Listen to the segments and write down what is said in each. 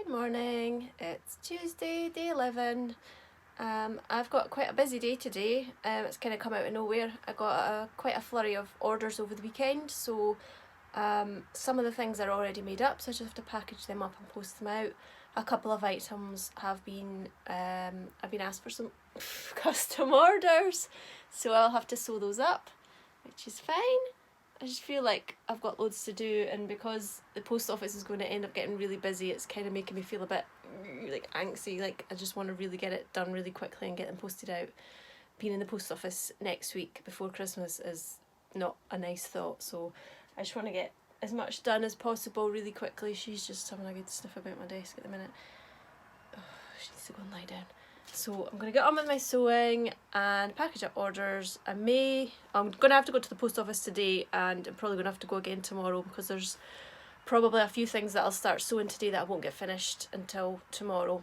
Good morning, it's Tuesday, day 11. I've got quite a busy day today. It's kind of come out of nowhere. I got quite a flurry of orders over the weekend, so some of the things are already made up, so I just have to package them up and post them out. A couple of items have been, I've been asked for some custom orders, so I'll have to sew those up, which is fine. I just feel like I've got loads to do, and because the post office is going to end up getting really busy, it's kind of making me feel a bit like angsty. Like I just want to really get it done really quickly and get them posted out. Being in the post office next week before Christmas is not a nice thought, so I just want to get as much done as possible really quickly. She's just having a good sniff about my desk at the minute. Oh, she needs to go and lie down. So I'm going to get on with my sewing and package up orders. I'm going to have to go to the post office today, and I'm probably going to have to go again tomorrow because there's probably a few things that I'll start sewing today that I won't get finished until tomorrow.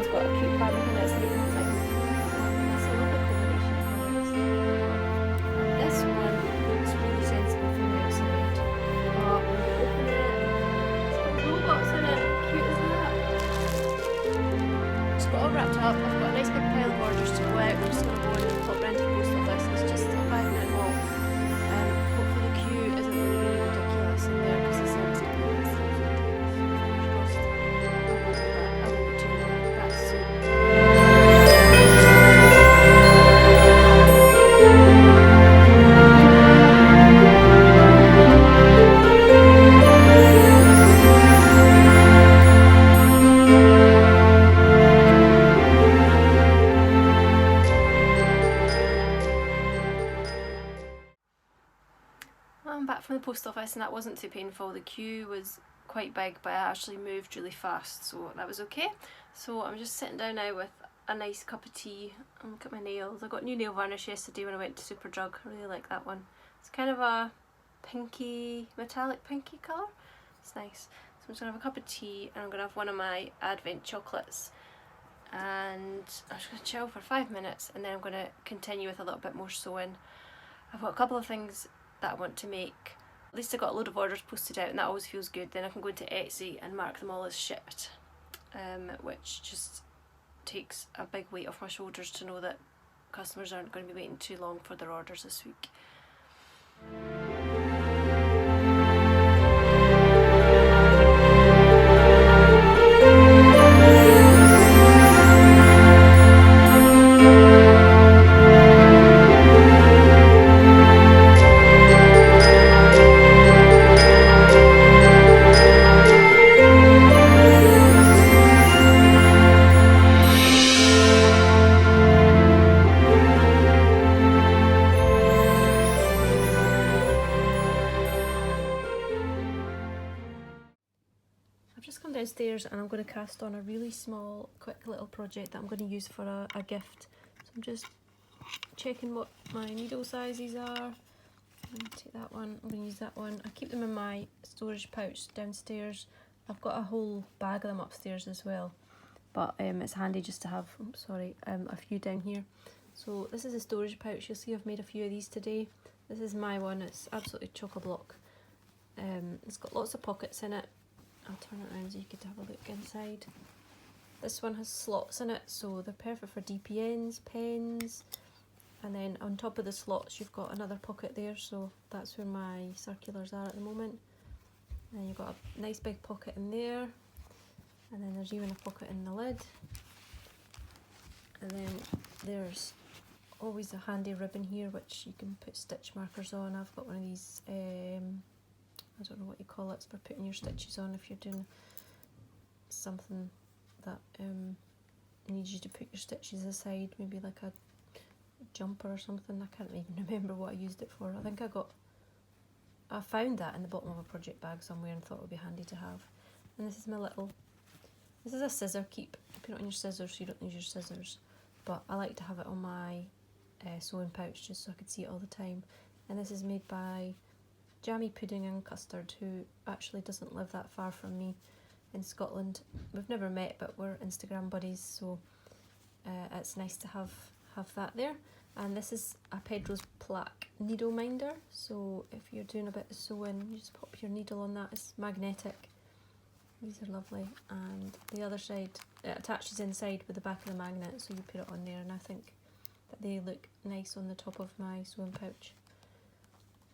one's got a cute fabric in it, it's like pink. It's a lovely combination of colours. And this one looks really sensible from the outside. But when you open it, it's got robots in it. How cute is that? Just got all wrapped up. I've got a nice big pile of orders to go out. We're just going to go and pop round to the post office. It's just a 5-minute walk. Hopefully the queue isn't going to be ridiculous in there because it's empty. I'm back from the post office and that wasn't too painful. The queue was quite big, but I actually moved really fast, so that was okay. So I'm just sitting down now with a nice cup of tea and look at my nails. I got new nail varnish yesterday when I went to Superdrug. I really like that one. It's kind of a pinky, metallic pinky colour. It's nice. So I'm just going to have a cup of tea and I'm going to have one of my Advent chocolates. And I'm just going to chill for 5 minutes and then I'm going to continue with a little bit more sewing. I've got a couple of things that I want to make. At least I got a load of orders posted out and that always feels good. Then I can go into Etsy and mark them all as shipped, which just takes a big weight off my shoulders to know that customers aren't going to be waiting too long for their orders this week. I've just come downstairs and I'm going to cast on a really small, quick little project that I'm going to use for a gift. So I'm just checking what my needle sizes are. I'm going to take that one, I'm going to use that one. I keep them in my storage pouch downstairs. I've got a whole bag of them upstairs as well. But it's handy just to have, a few down here. So this is a storage pouch. You'll see I've made a few of these today. This is my one, it's absolutely chock-a-block. It's got lots of pockets in it. I'll turn it around so you could have a look inside. This one has slots in it, so they're perfect for DPNs, pens, and then on top of the slots you've got another pocket there, so that's where my circulars are at the moment. And you've got a nice big pocket in there, and then there's even a pocket in the lid. And then there's always a handy ribbon here which you can put stitch markers on. I've got one of these, I don't know what you call it, it's for putting your stitches on if you're doing something that needs you to put your stitches aside, maybe like a jumper or something. I can't even remember what I used it for. I think I found that in the bottom of a project bag somewhere and thought it would be handy to have. And this is this is a scissor keep. You put it on your scissors so you don't lose your scissors, but I like to have it on my sewing pouch just so I could see it all the time. And this is made by Jammy Pudding and Custard, who actually doesn't live that far from me in Scotland. We've never met, but we're Instagram buddies, so it's nice to have that there. And this is a Pedro's Plaque needle minder, so if you're doing a bit of sewing, you just pop your needle on that. It's magnetic. These are lovely. And the other side, it attaches inside with the back of the magnet, so you put it on there, and I think that they look nice on the top of my sewing pouch.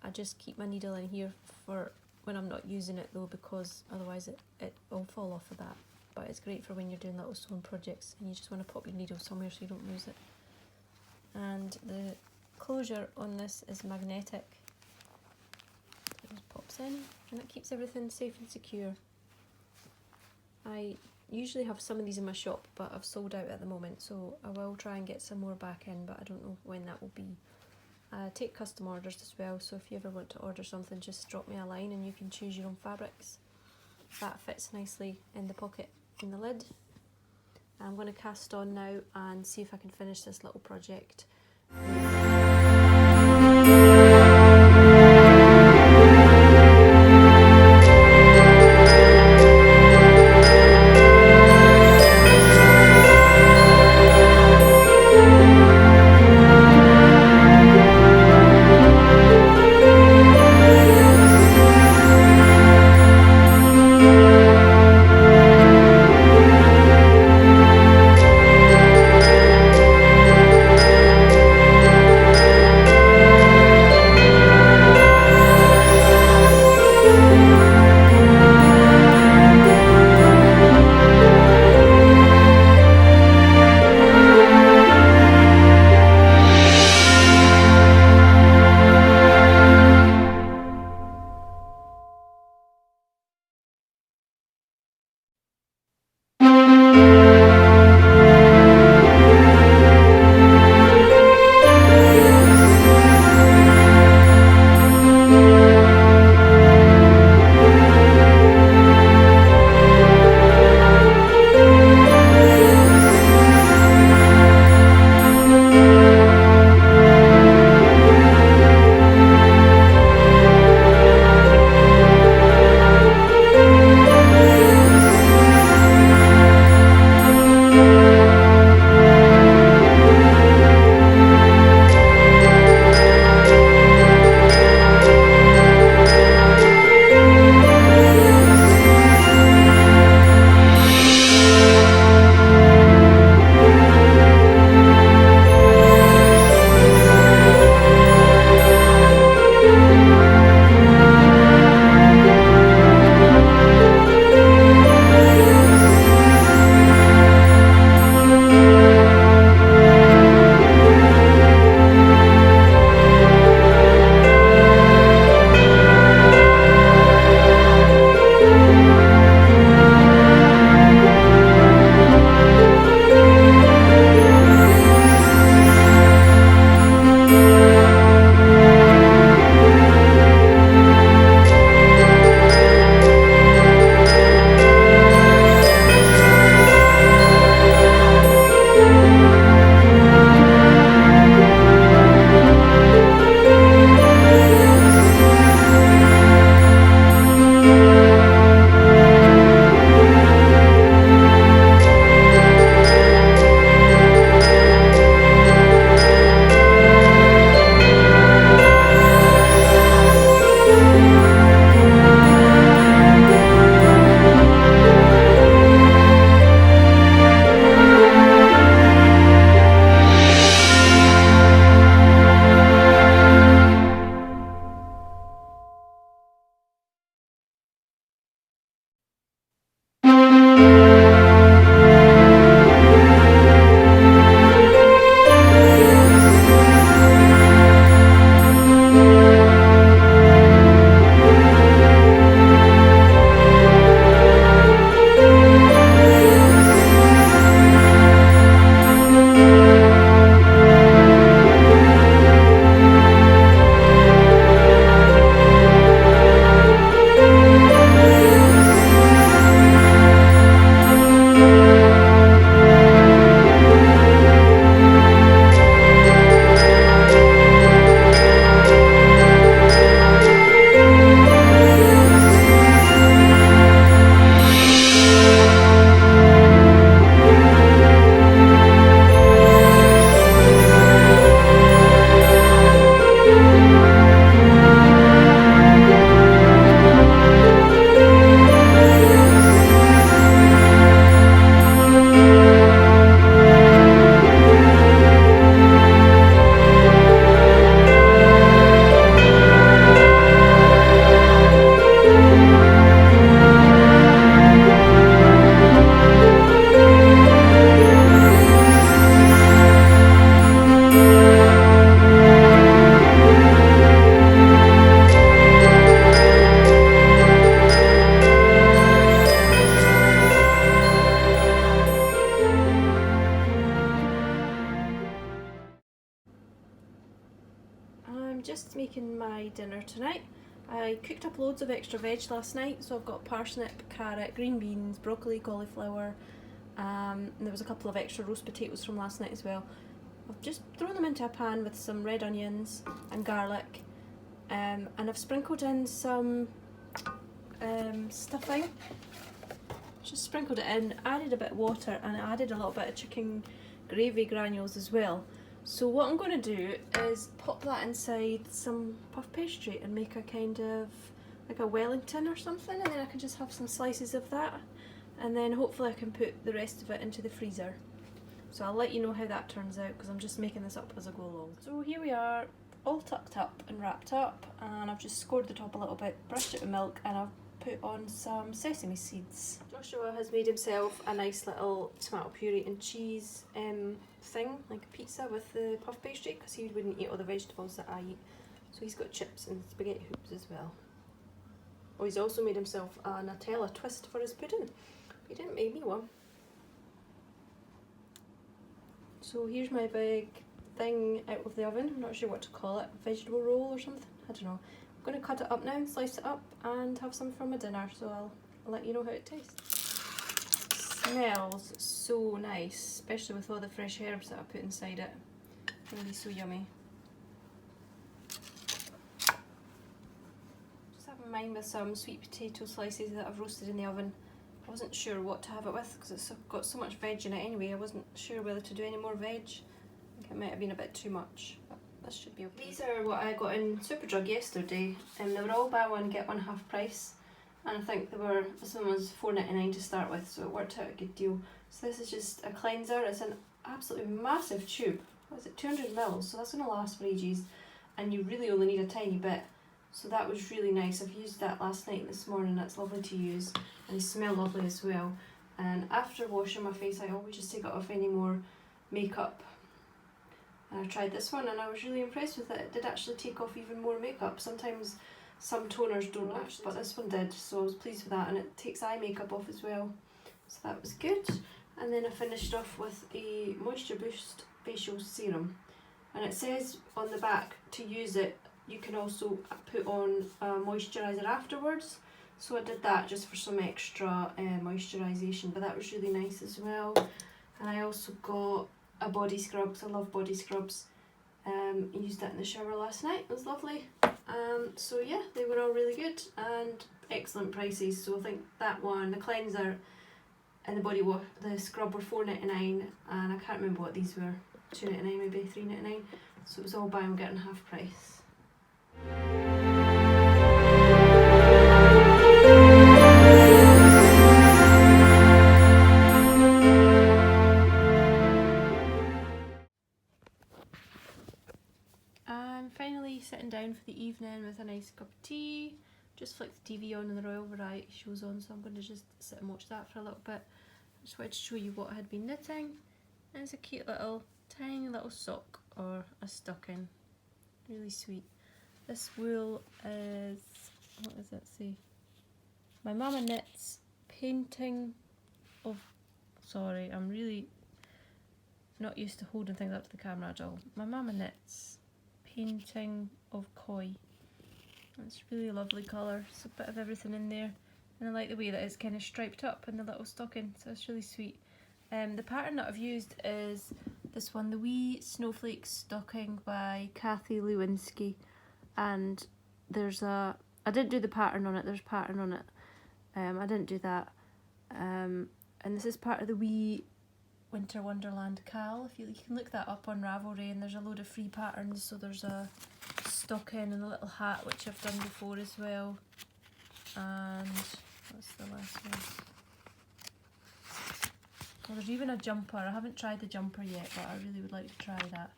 I just keep my needle in here for when I'm not using it though, because otherwise it will fall off of that. But it's great for when you're doing little sewing projects and you just want to pop your needle somewhere so you don't lose it. And the closure on this is magnetic. It just pops in and it keeps everything safe and secure. I usually have some of these in my shop, but I've sold out at the moment, so I will try and get some more back in, but I don't know when that will be. I take custom orders as well, so if you ever want to order something, just drop me a line and you can choose your own fabrics. That fits nicely in the pocket in the lid. I'm going to cast on now and see if I can finish this little project. I'm just making my dinner tonight. I cooked up loads of extra veg last night, so I've got parsnip, carrot, green beans, broccoli, cauliflower, and there was a couple of extra roast potatoes from last night as well. I've just thrown them into a pan with some red onions and garlic, and I've sprinkled in some stuffing. Just sprinkled it in, added a bit of water, and I added a little bit of chicken gravy granules as well. So what I'm going to do is pop that inside some puff pastry and make a kind of like a Wellington or something, and then I can just have some slices of that, and then hopefully I can put the rest of it into the freezer. So I'll let you know how that turns out, because I'm just making this up as I go along. So here we are, all tucked up and wrapped up, and I've just scored the top a little bit, brushed it with milk, and I've put on some sesame seeds. Joshua has made himself a nice little tomato puree and cheese thing, like a pizza with the puff pastry, because he wouldn't eat all the vegetables that I eat. So he's got chips and spaghetti hoops as well. Oh, he's also made himself a Nutella twist for his pudding. He didn't make me one. So here's my big thing out of the oven. I'm not sure what to call it, vegetable roll or something, I don't know. I'm going to cut it up now, slice it up, and have some for my dinner, so I'll let you know how it tastes. Smells so nice, especially with all the fresh herbs that I put inside it. It's going to be so yummy. Just having mine with some sweet potato slices that I've roasted in the oven. I wasn't sure what to have it with because it's got so much veg in it anyway. I wasn't sure whether to do any more veg. I think it might have been a bit too much. This should be okay. These are what I got in Superdrug yesterday, and they were all buy one get one half price, and I think this one was $4.99 to start with, so it worked out a good deal. So this is just a cleanser. It's an absolutely massive tube. What is it, 200 ml? So that's going to last for ages, and you really only need a tiny bit. So that was really nice. I've used that last night and this morning. That's lovely to use, and they smell lovely as well. And after washing my face, I always just take it off any more makeup. And I tried this one and I was really impressed with it. It did actually take off even more makeup. Sometimes some toners don't actually, but this one did, so I was pleased with that. And it takes eye makeup off as well, so that was good. And then I finished off with a Moisture Boost facial serum, and it says on the back to use it you can also put on a moisturiser afterwards, so I did that just for some extra moisturisation, but that was really nice as well. And I also got a body scrub, because I love body scrubs. Used that in the shower last night, it was lovely. So yeah, they were all really good and excellent prices. So I think that one, the cleanser and the body wash, the scrub were $4.99, and I can't remember what these were, $2.99 maybe, $3.99. So it was all buy one getting half price. I'm finally sitting down for the evening with a nice cup of tea. Just flicked the TV on and the Royal Variety show's on, so I'm going to just sit and watch that for a little bit. I just wanted to show you what I had been knitting. And it's a cute little, tiny little sock or a stocking. Really sweet. This wool is, what does that say? My mama knits painting of, sorry, I'm really not used to holding things up to the camera at all. My mama knits painting of koi. It's a really lovely colour. It's a bit of everything in there, and I like the way that it's kind of striped up in the little stocking, so it's really sweet. The pattern that I've used is this one, the Wee Snowflake Stocking by Kathy Lewinsky, and there's a, I didn't do the pattern on it, there's a pattern on it, I didn't do that, and this is part of the Wee Winter Wonderland Cal. If you can look that up on Ravelry, and there's a load of free patterns. So there's a stocking and a little hat, which I've done before as well, and what's the last one? Well, there's even a jumper. I haven't tried the jumper yet, but I really would like to try that,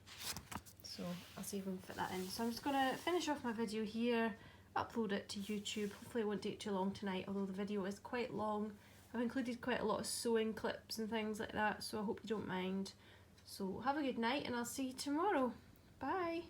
so I'll see if we can fit that in. So I'm just going to finish off my video here, upload it to YouTube. Hopefully it won't take too long tonight, although the video is quite long. I've included quite a lot of sewing clips and things like that, so I hope you don't mind. So have a good night, and I'll see you tomorrow. Bye!